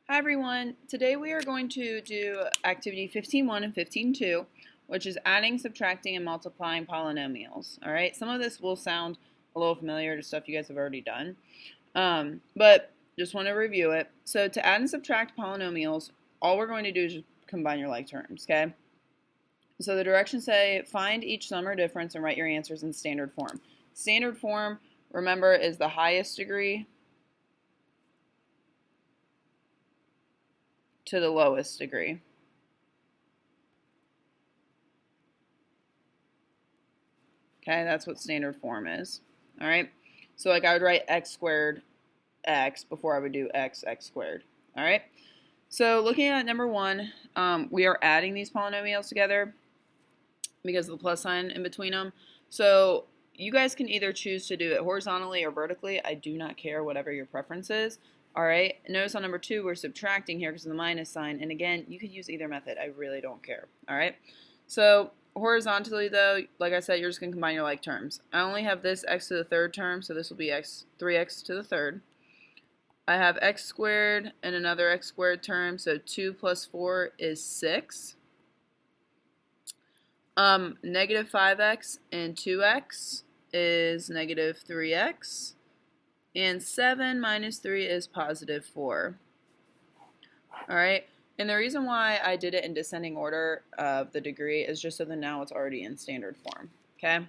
Hi everyone, today we are going to do activity 15.1 and 15.2, which is adding, subtracting, and multiplying polynomials. Alright, some of this will sound a little familiar to stuff you guys have already done, but just want to review it. So to add and subtract polynomials, all we're going to do is just combine your like terms, okay? So the directions say find each sum or difference and write your answers in standard form. Standard form, remember, is the highest degree to the lowest degree. Okay, that's what standard form is. All right, so like I would write x squared x before I would do x squared. All right, so looking at number one, we are adding these polynomials together because of the plus sign in between them. So you guys can either choose to do it horizontally or vertically. I do not care, whatever your preference is. All right, notice on number two, we're subtracting here because of the minus sign. And again, you could use either method. I really don't care. All right, so horizontally though, like I said, you're just going to combine your like terms. I only have this x to the third term, so this will be 3x to the third. I have x squared and another x squared term, so 2 plus 4 is 6. Negative 5x and 2x is negative 3x. And 7 minus 3 is positive 4. Alright, and the reason why I did it in descending order of the degree is just so that now it's already in standard form. Okay?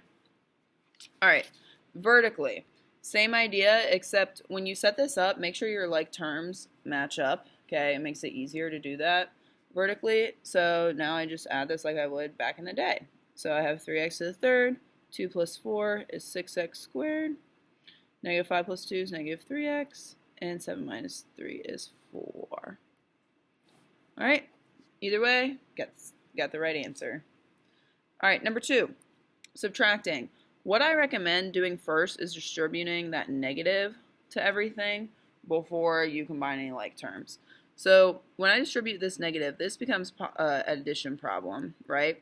Alright, vertically. Same idea, except when you set this up, make sure your like terms match up. Okay, it makes it easier to do that vertically. So now I just add this like I would back in the day. So I have 3x to the third, 2 plus 4 is 6x squared. Negative 5 plus 2 is negative 3x, and 7 minus 3 is 4. Alright, either way, got the right answer. Alright, number two, subtracting. What I recommend doing first is distributing that negative to everything before you combine any like terms. So when I distribute this negative, this becomes an addition problem, right?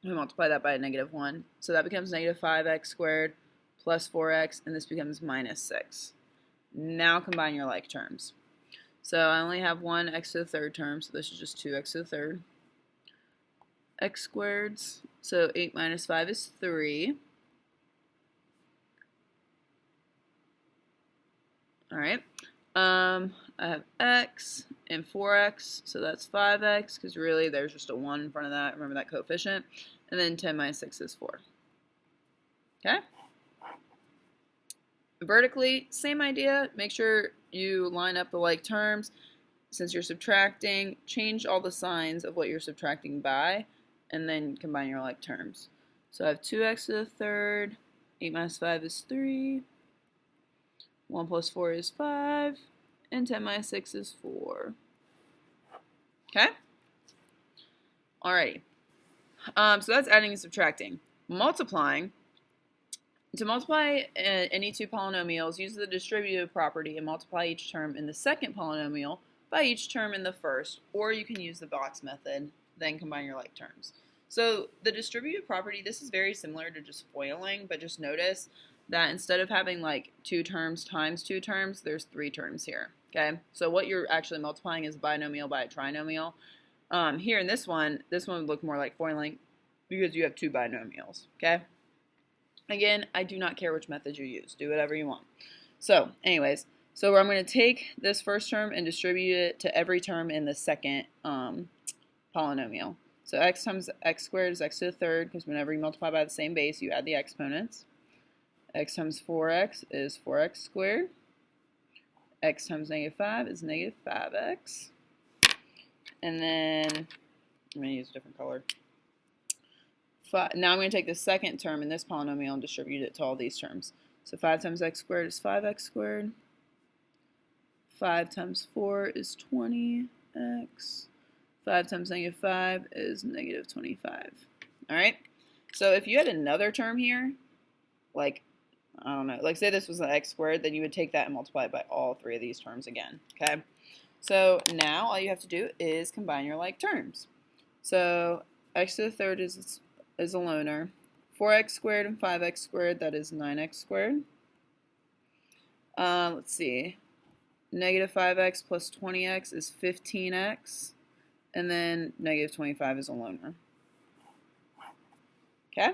We multiply that by a negative 1. So that becomes negative 5x squared plus 4x, and this becomes minus 6. Now combine your like terms. So I only have one x to the third term, so this is just 2x to the third. X squared, so 8 minus 5 is 3. Alright, I have x and 4x, so that's 5x, because really there's just a 1 in front of that, remember that coefficient, and then 10 minus 6 is 4. Okay? Vertically, same idea. Make sure you line up the like terms. Since you're subtracting, change all the signs of what you're subtracting by, and then combine your like terms. So I have 2x to the third, 8 minus 5 is 3, 1 plus 4 is 5, and 10 minus 6 is 4. Okay? Alrighty. So that's adding and subtracting. Multiplying. To multiply any two polynomials, use the distributive property and multiply each term in the second polynomial by each term in the first, or you can use the box method, then combine your like terms. So the distributive property, this is very similar to just FOILing, but just notice that instead of having like 2 terms times 2 terms, there's 3 terms here. Okay, so what you're actually multiplying is a binomial by a trinomial. Here in this one would look more like FOILing because you have 2 binomials. Okay. Again, I do not care which method you use. Do whatever you want. So, anyways, so I'm going to take this first term and distribute it to every term in the second polynomial. So x times x squared is x to the third, because whenever you multiply by the same base, you add the exponents. X times 4x is 4x squared. X times negative 5 is negative 5x. And then, I'm going to use a different color. Now I'm going to take the second term in this polynomial and distribute it to all these terms. So 5 times x squared is 5x squared. 5 times 4 is 20x. 5 times negative 5 is negative 25. Alright? So if you had another term here, like, I don't know, like say this was an x squared, then you would take that and multiply it by all 3 of these terms again. Okay? So now all you have to do is combine your like terms. So x to the third is a loner. 4x squared and 5x squared, that is 9x squared. Let's see. negative 5x plus 20x is 15x, and then negative 25 is a loner. Okay?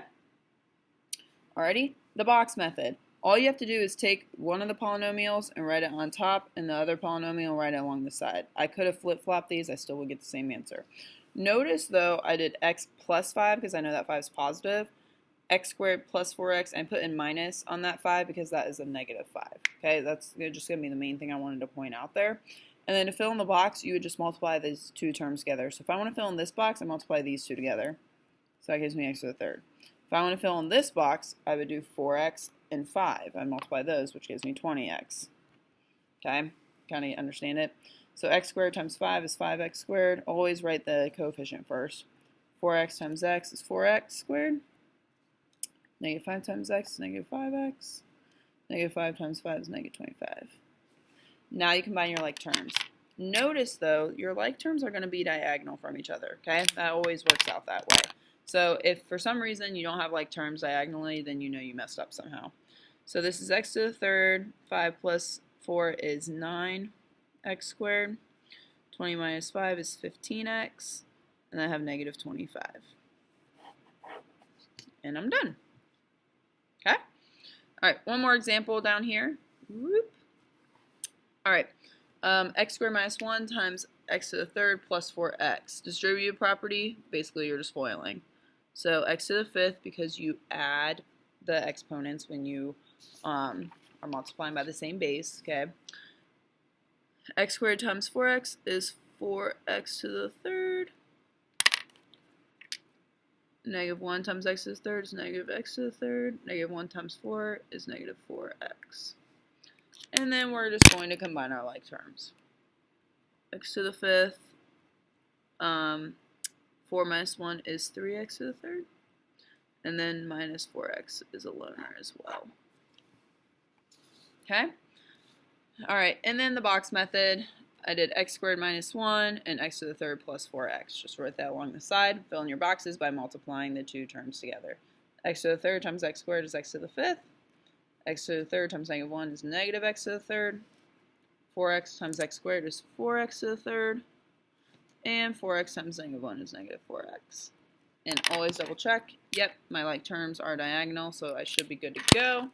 Alrighty, the box method. All you have to do is take one of the polynomials and write it on top, and the other polynomial write it along the side. I could have flip-flopped these, I still would get the same answer. Notice though, I did x plus 5 because I know that 5 is positive, x squared plus 4x, and put in minus on that 5 because that is a negative 5. Okay, that's just going to be the main thing I wanted to point out there. And then to fill in the box, you would just multiply these two terms together. So if I want to fill in this box, I multiply these two together. So that gives me x to the third. If I want to fill in this box, I would do 4x and 5. I multiply those, which gives me 20x. Okay, kind of understand it? So x squared times 5 is 5x squared. Always write the coefficient first. 4x times x is 4x squared. Negative 5 times x is negative 5x. Negative 5 times 5 is negative 25. Now you combine your like terms. Notice though, your like terms are going to be diagonal from each other. Okay, that always works out that way. So if for some reason you don't have like terms diagonally, then you know you messed up somehow. So this is x to the third. 5 plus 4 is 9x squared. 20 minus 5 is 15x. And I have negative 25. And I'm done. Okay? Alright, one more example down here. Whoop. Alright, x squared minus 1 times x to the third plus 4x. Distributive property, basically you're just FOILing. So x to the fifth, because you add the exponents when you are multiplying by the same base, okay? X squared times 4x is 4x to the third. Negative 1 times x to the third is negative x to the third. Negative 1 times 4 is negative 4x. And then we're just going to combine our like terms. X to the fifth, 4 minus 1 is 3x to the third. And then minus 4x is a loner as well. Okay? Alright, and then the box method. I did x squared minus 1 and x to the third plus 4x. Just write that along the side. Fill in your boxes by multiplying the two terms together. X to the third times x squared is x to the fifth. X to the third times negative 1 is negative x to the third. 4x times x squared is 4x to the third. And 4x times negative 1 is negative 4x. And always double check. Yep, my like terms are diagonal, so I should be good to go.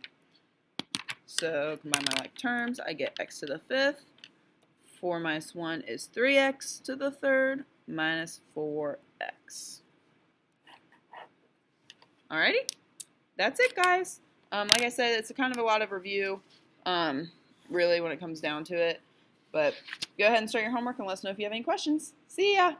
So combine my like terms. I get x to the fifth. 4 minus 1 is 3x to the third minus 4x. Alrighty, that's it, guys. Like I said, it's kind of a lot of review, really, when it comes down to it. But go ahead and start your homework and let us know if you have any questions. See ya!